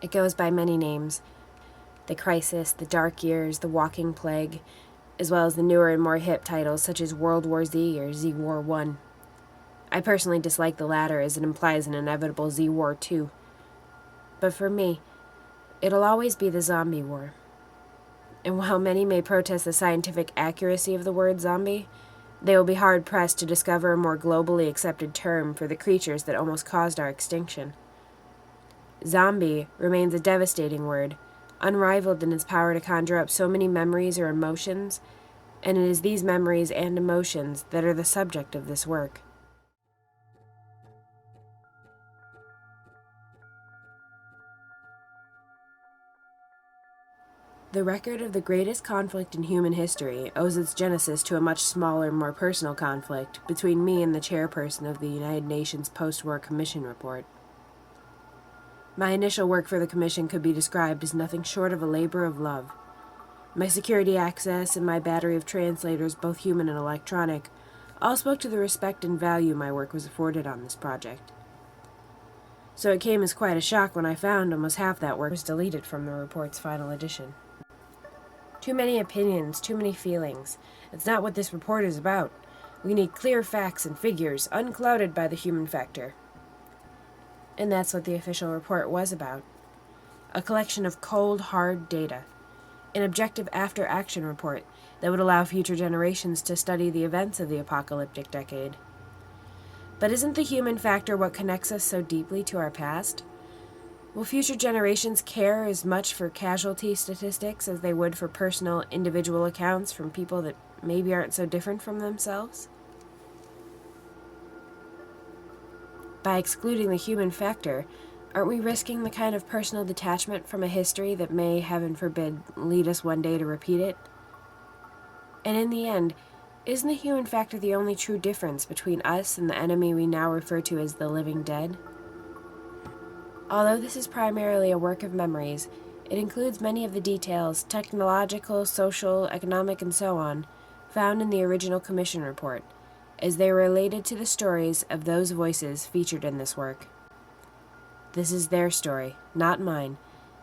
It goes by many names: the Crisis, the Dark Years, the Walking Plague, as well as the newer and more hip titles such as World War Z or Z War 1. I personally dislike the latter as it implies an inevitable Z War 2. But for me, it'll always be the zombie war. And while many may protest the scientific accuracy of the word zombie, they will be hard-pressed to discover a more globally accepted term for the creatures that almost caused our extinction. Zombie remains a devastating word, unrivaled in its power to conjure up so many memories or emotions, and it is these memories and emotions that are the subject of this work. The record of the greatest conflict in human history owes its genesis to a much smaller, more personal conflict between me and the chairperson of the United Nations Post-War Commission report. My initial work for the Commission could be described as nothing short of a labor of love. My security access and my battery of translators, both human and electronic, all spoke to the respect and value my work was afforded on this project. So it came as quite a shock when I found almost half that work was deleted from the report's final edition. Too many opinions, too many feelings. It's not what this report is about. We need clear facts and figures, unclouded by the human factor. And that's what the official report was about. A collection of cold, hard data. An objective after-action report that would allow future generations to study the events of the apocalyptic decade. But isn't the human factor what connects us so deeply to our past? Will future generations care as much for casualty statistics as they would for personal, individual accounts from people that maybe aren't so different from themselves? By excluding the human factor, aren't we risking the kind of personal detachment from a history that may, heaven forbid, lead us one day to repeat it? And in the end, isn't the human factor the only true difference between us and the enemy we now refer to as the living dead? Although this is primarily a work of memories, it includes many of the details, technological, social, economic, and so on, found in the original Commission report, as they are related to the stories of those voices featured in this work. This is their story, not mine,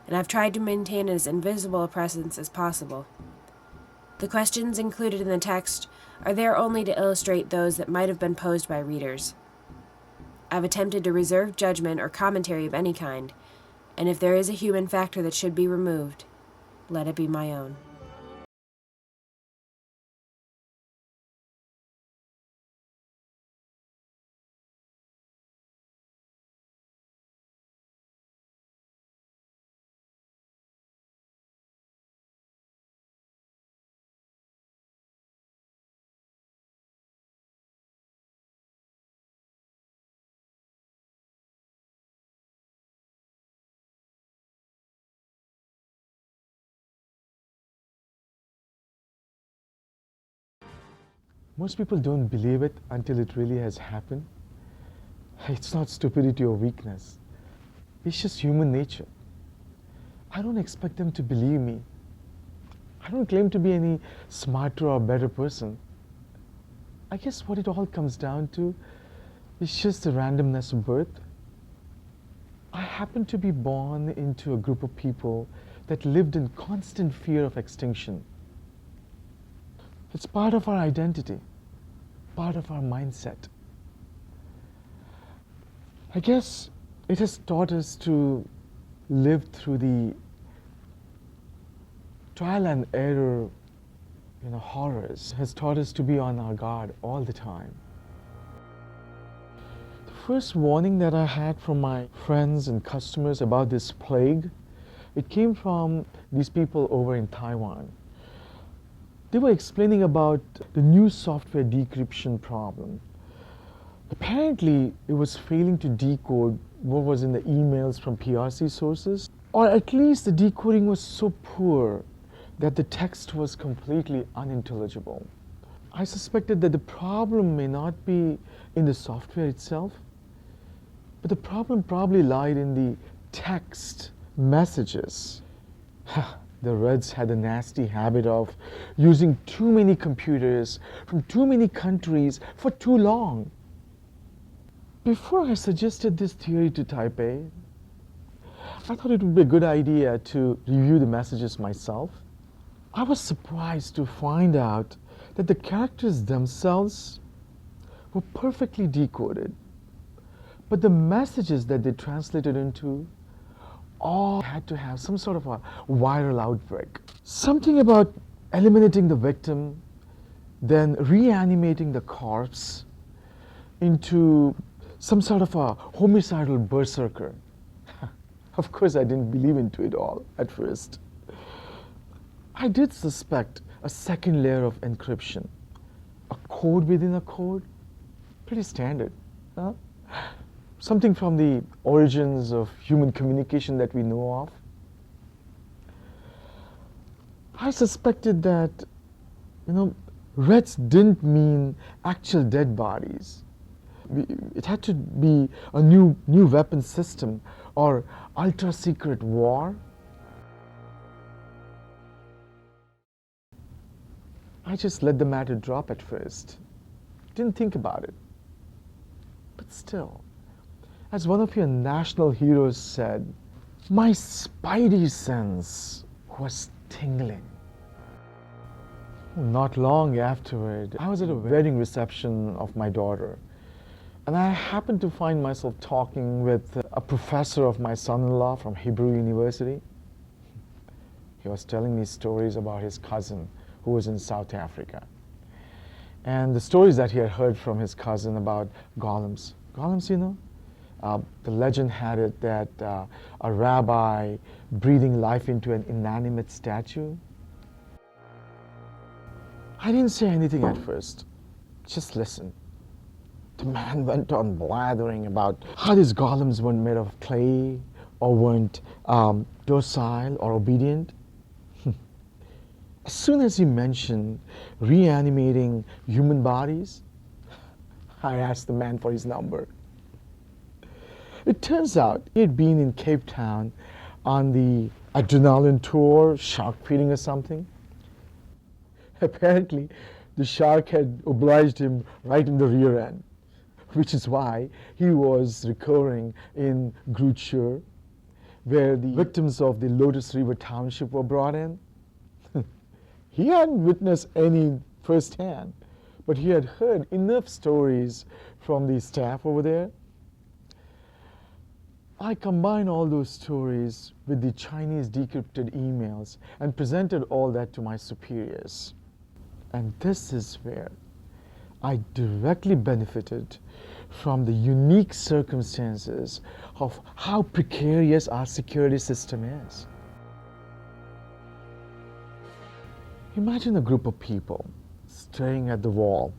and I've tried to maintain as invisible a presence as possible. The questions included in the text are there only to illustrate those that might have been posed by readers. I've attempted to reserve judgment or commentary of any kind, and if there is a human factor that should be removed, let it be my own. Most people don't believe it until it really has happened. It's not stupidity or weakness. It's just human nature. I don't expect them to believe me. I don't claim to be any smarter or better person. I guess what it all comes down to is just the randomness of birth. I happened to be born into a group of people that lived in constant fear of extinction. It's part of our identity, part of our mindset. I guess it has taught us to live through the trial and error, horrors. It has taught us to be on our guard all the time. The first warning that I had from my friends and customers about this plague, it came from these people over in Taiwan. They were explaining about the new software decryption problem. Apparently, it was failing to decode what was in the emails from PRC sources, or at least the decoding was so poor that the text was completely unintelligible. I suspected that the problem may not be in the software itself, but the problem probably lied in the text messages. The Reds had a nasty habit of using too many computers from too many countries for too long. Before I suggested this theory to Taipei, I thought it would be a good idea to review the messages myself. I was surprised to find out that the characters themselves were perfectly decoded, but the messages that they translated into all had to have some sort of a viral outbreak. Something about eliminating the victim, then reanimating the corpse into some sort of a homicidal berserker. Of course, I didn't believe into it all at first. I did suspect a second layer of encryption, a code within a code. Pretty standard, huh? Something from the origins of human communication that we know of. I suspected that, reds didn't mean actual dead bodies. It had to be a new weapon system or ultra secret war. I just let the matter drop at first. Didn't think about it. But still, as one of your national heroes said, my spidey sense was tingling. Not long afterward, I was at a wedding reception of my daughter, and I happened to find myself talking with a professor of my son-in-law from Hebrew University. He was telling me stories about his cousin who was in South Africa, and the stories that he had heard from his cousin about golems. Golems, the legend had it that a rabbi breathing life into an inanimate statue. I didn't say anything at first, just listen. The man went on blathering about how these golems weren't made of clay or weren't docile or obedient. As soon as he mentioned reanimating human bodies, I asked the man for his number. It turns out he had been in Cape Town on the adrenaline tour, shark feeding or something. Apparently, the shark had obliged him right in the rear end, which is why he was recovering in Groote, where the victims of the Lotus River Township were brought in. He hadn't witnessed any firsthand, but he had heard enough stories from the staff over there. I combined all those stories with the Chinese decrypted emails and presented all that to my superiors. And this is where I directly benefited from the unique circumstances of how precarious our security system is. Imagine a group of people staring at the wall,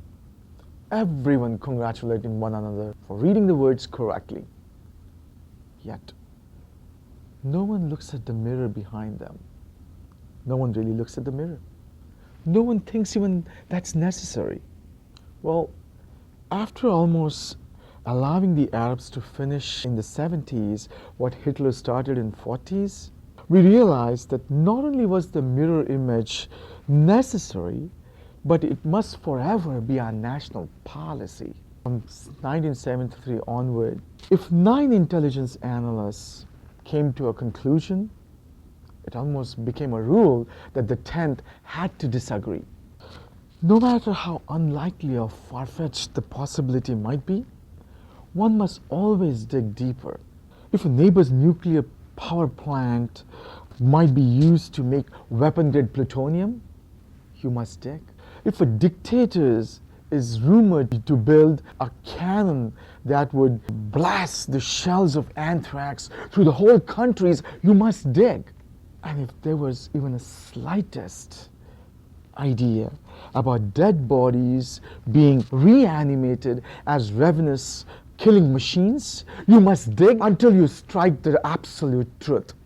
everyone congratulating one another for reading the words correctly. Yet, no one looks at the mirror behind them. No one really looks at the mirror. No one thinks even that's necessary. Well, after almost allowing the Arabs to finish in the 70s what Hitler started in 40s, we realized that not only was the mirror image necessary, but it must forever be our national policy. From 1973 onward, if 9 intelligence analysts came to a conclusion, it almost became a rule that the 10th had to disagree. No matter how unlikely or far-fetched the possibility might be, one must always dig deeper. If a neighbor's nuclear power plant might be used to make weapon-grade plutonium, you must dig. If a dictator is rumored to build a cannon that would blast the shells of anthrax through the whole countries, you must dig. And if there was even a slightest idea about dead bodies being reanimated as ravenous killing machines, you must dig until you strike the absolute truth.